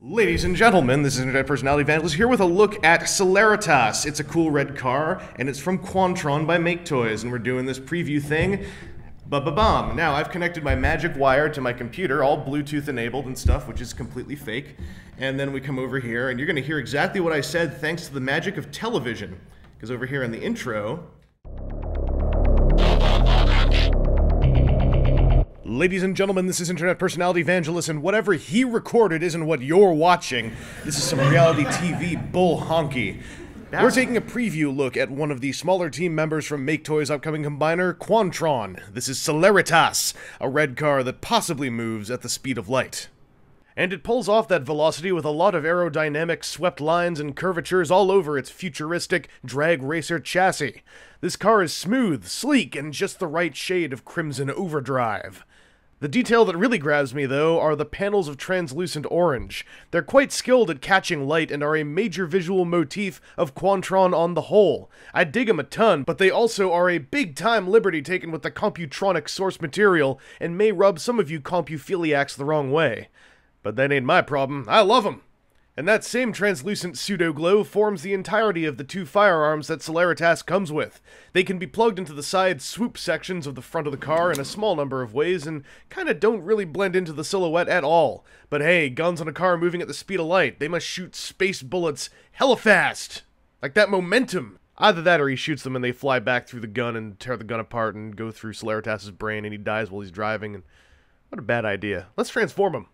Ladies and gentlemen, this is Internet Personality Evangelist here with a look at Celeritas. It's a cool red car, and it's from Quantron by Maketoys, and we're doing this preview thing. Ba-ba-bum. Now, I've connected my magic wire to my computer, all Bluetooth enabled and stuff, which is completely fake. And then we come over here, and you're going to hear exactly what I said thanks to the magic of television. Because over here in the intro... Ladies and gentlemen, this is Internet Personality Evangelist, and whatever he recorded isn't what you're watching. This is some reality TV bull honky. We're taking a preview look at one of the smaller team members from Maketoys' upcoming combiner, Quantron. This is Celeritas, a red car that possibly moves at the speed of light. And it pulls off that velocity with a lot of aerodynamic swept lines and curvatures all over its futuristic drag racer chassis. This car is smooth, sleek, and just the right shade of crimson overdrive. The detail that really grabs me, though, are the panels of translucent orange. They're quite skilled at catching light and are a major visual motif of Quantron on the whole. I dig them a ton, but they also are a big-time liberty taken with the computronic source material and may rub some of you compuphiliacs the wrong way. But that ain't my problem. I love them! And that same translucent pseudo-glow forms the entirety of the two firearms that Celeritas comes with. They can be plugged into the side swoop sections of the front of the car in a small number of ways and kinda don't really blend into the silhouette at all. But hey, guns on a car moving at the speed of light, they must shoot space bullets hella fast! Like that momentum! Either that or he shoots them and they fly back through the gun and tear the gun apart and go through Celeritas' brain and he dies while he's driving. And what a bad idea. Let's transform him.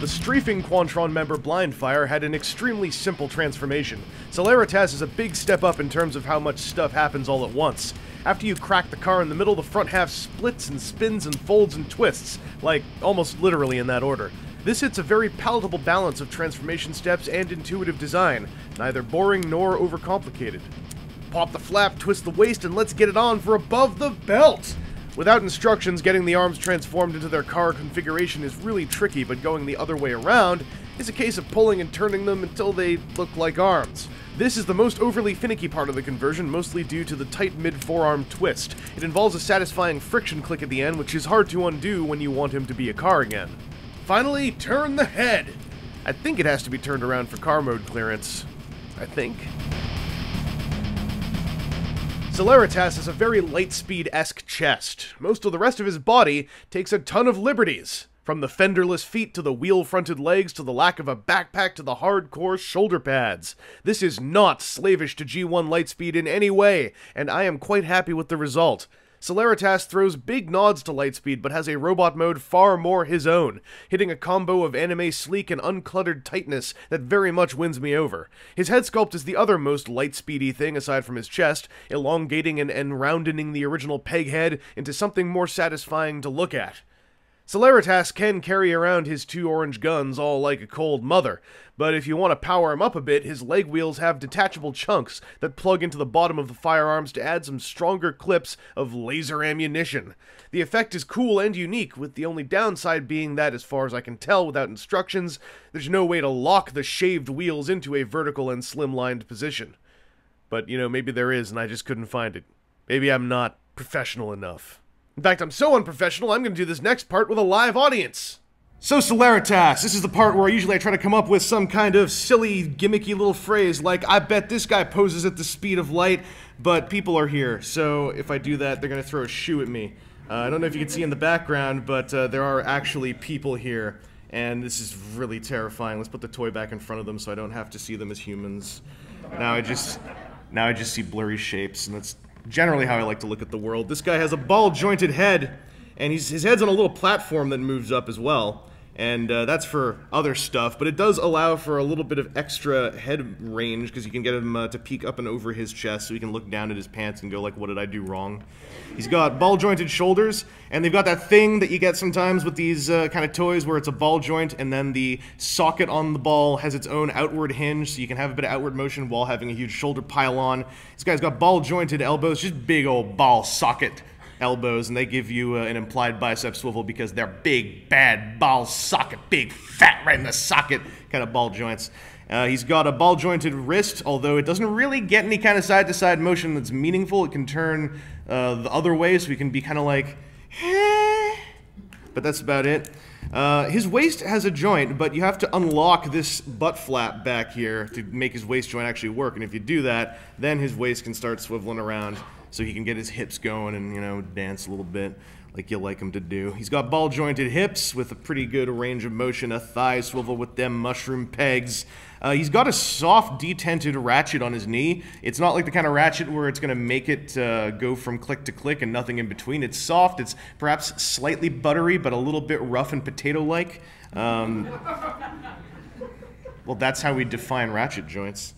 The strafing Quantron member Blindfire had an extremely simple transformation. Celeritas is a big step up in terms of how much stuff happens all at once. After you crack the car in the middle, the front half splits and spins and folds and twists, like almost literally in that order. This hits a very palatable balance of transformation steps and intuitive design, neither boring nor overcomplicated. Pop the flap, twist the waist, and let's get it on for above the belt! Without instructions, getting the arms transformed into their car configuration is really tricky, but going the other way around is a case of pulling and turning them until they look like arms. This is the most overly finicky part of the conversion, mostly due to the tight mid-forearm twist. It involves a satisfying friction click at the end, which is hard to undo when you want him to be a car again. Finally, turn the head! I think it has to be turned around for car mode clearance. I think. Celeritas has a very Lightspeed-esque chest. Most of the rest of his body takes a ton of liberties. From the fenderless feet to the wheel-fronted legs to the lack of a backpack to the hardcore shoulder pads. This is not slavish to G1 Lightspeed in any way, and I am quite happy with the result. Celeritas throws big nods to Lightspeed, but has a robot mode far more his own, hitting a combo of anime sleek and uncluttered tightness that very much wins me over. His head sculpt is the other most Lightspeedy thing aside from his chest, elongating and roundening the original peg head into something more satisfying to look at. Celeritas can carry around his two orange guns all like a cold mother, but if you want to power him up a bit, his leg wheels have detachable chunks that plug into the bottom of the firearms to add some stronger clips of laser ammunition. The effect is cool and unique, with the only downside being that, as far as I can tell without instructions, there's no way to lock the shaved wheels into a vertical and slimlined position. But, you know, maybe there is and I just couldn't find it. Maybe I'm not professional enough. In fact, I'm so unprofessional, I'm going to do this next part with a live audience. So Celeritas, this is the part where I try to come up with some kind of silly, gimmicky little phrase like, I bet this guy poses at the speed of light, but people are here, so if I do that, they're going to throw a shoe at me. I don't know if you can see in the background, but there are actually people here, and this is really terrifying. Let's put the toy back in front of them so I don't have to see them as humans. Now I just see blurry shapes, and that's generally how I like to look at the world. This guy has a ball-jointed head, and his head's on a little platform that moves up as well. And that's for other stuff, but it does allow for a little bit of extra head range, because you can get him to peek up and over his chest, so he can look down at his pants and go like, what did I do wrong? He's got ball-jointed shoulders, and they've got that thing that you get sometimes with these kind of toys where it's a ball joint, and then the socket on the ball has its own outward hinge, so you can have a bit of outward motion while having a huge shoulder pile-on. This guy's got ball-jointed elbows, just big old ball socket elbows, and they give you an implied bicep swivel because they're big, bad ball socket, big, fat, right in the socket kind of ball joints. He's got a ball-jointed wrist, although it doesn't really get any kind of side-to-side motion that's meaningful. It can turn the other way, so he can be kind of like, but that's about it. His waist has a joint, but you have to unlock this butt flap back here to make his waist joint actually work, and if you do that, then his waist can start swiveling around so he can get his hips going and, you know, dance a little bit like you like him to do. He's got ball-jointed hips with a pretty good range of motion, a thigh swivel with them mushroom pegs. He's got a soft, detented ratchet on his knee. It's not like the kind of ratchet where it's going to make it go from click to click and nothing in between. It's soft, it's perhaps slightly buttery, but a little bit rough and potato-like. Well, that's how we define ratchet joints.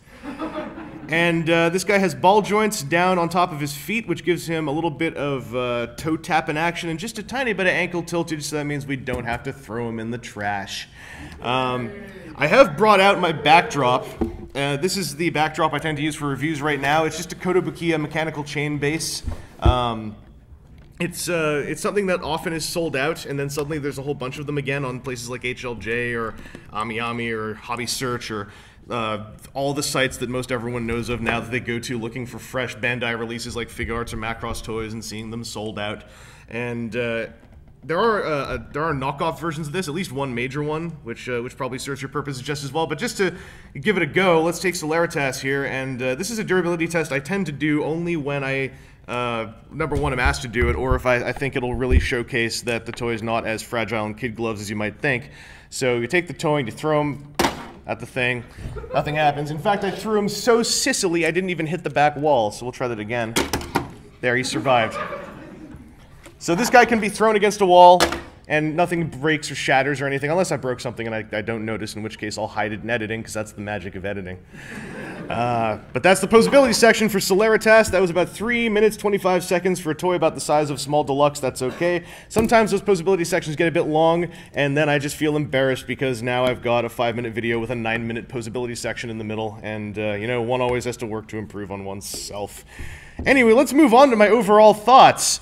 And this guy has ball joints down on top of his feet, which gives him a little bit of toe tapping action and just a tiny bit of ankle tiltage, so that means we don't have to throw him in the trash. I have brought out my backdrop. This is the backdrop I tend to use for reviews right now. It's just a Kotobukiya mechanical chain base. It's something that often is sold out, and then suddenly there's a whole bunch of them again on places like HLJ or AmiAmi or Hobby Search or all the sites that most everyone knows of now that they go to looking for fresh Bandai releases like Figuarts or Macross Toys and seeing them sold out. And there are knockoff versions of this, at least one major one, which probably serves your purposes just as well. But just to give it a go, let's take Celeritas here, and this is a durability test I tend to do only when I number one, I'm asked to do it, or if I think it'll really showcase that the toy is not as fragile in kid gloves as you might think. So you take the toy and you throw them at the thing. Nothing happens. In fact, I threw him so sissily I didn't even hit the back wall, so we'll try that again. There, he survived. So this guy can be thrown against a wall, and nothing breaks or shatters or anything, unless I broke something and I don't notice, in which case I'll hide it in editing, because that's the magic of editing. But that's the posability section for Celeritas. That was about 3 minutes, 25 seconds for a toy about the size of Small Deluxe. That's okay. Sometimes those posability sections get a bit long, and then I just feel embarrassed because now I've got a 5-minute video with a 9-minute posability section in the middle, and, you know, one always has to work to improve on oneself. Anyway, let's move on to my overall thoughts,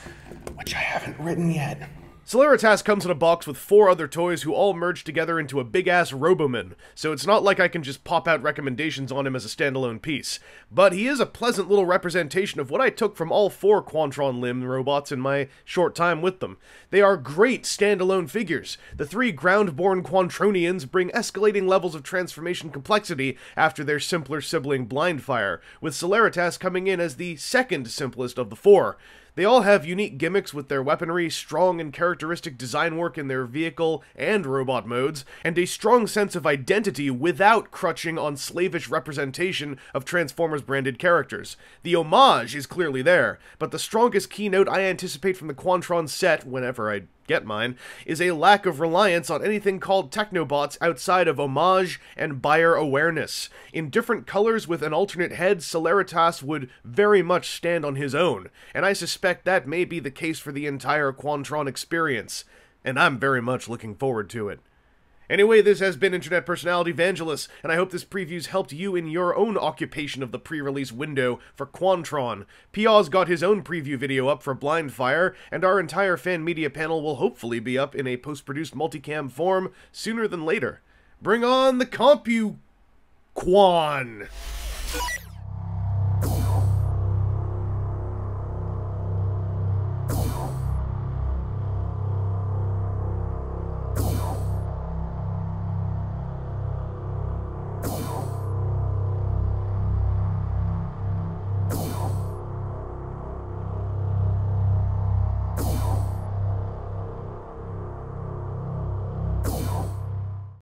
which I haven't written yet. Celeritas comes in a box with 4 other toys who all merge together into a big-ass Roboman, so it's not like I can just pop out recommendations on him as a standalone piece. But he is a pleasant little representation of what I took from all 4 Quantron limb robots in my short time with them. They are great standalone figures. The 3 ground-born Quantronians bring escalating levels of transformation complexity after their simpler sibling Blindfire, with Celeritas coming in as the second simplest of the 4. They all have unique gimmicks with their weaponry, strong and characteristic design work in their vehicle and robot modes, and a strong sense of identity without crutching on slavish representation of Transformers-branded characters. The homage is clearly there, but the strongest keynote I anticipate from the Quantron set, whenever I get mine, is a lack of reliance on anything called Technobots outside of homage and buyer awareness. In different colors with an alternate head, Celeritas would very much stand on his own, and I suspect that may be the case for the entire Quantron experience, and I'm very much looking forward to it. Anyway, this has been Internet Personality Vangelis, and I hope this preview's helped you in your own occupation of the pre-release window for Quantron. Piaw's got his own preview video up for Blindfire, and our entire fan media panel will hopefully be up in a post-produced multicam form sooner than later. Bring on the Compu-Quan!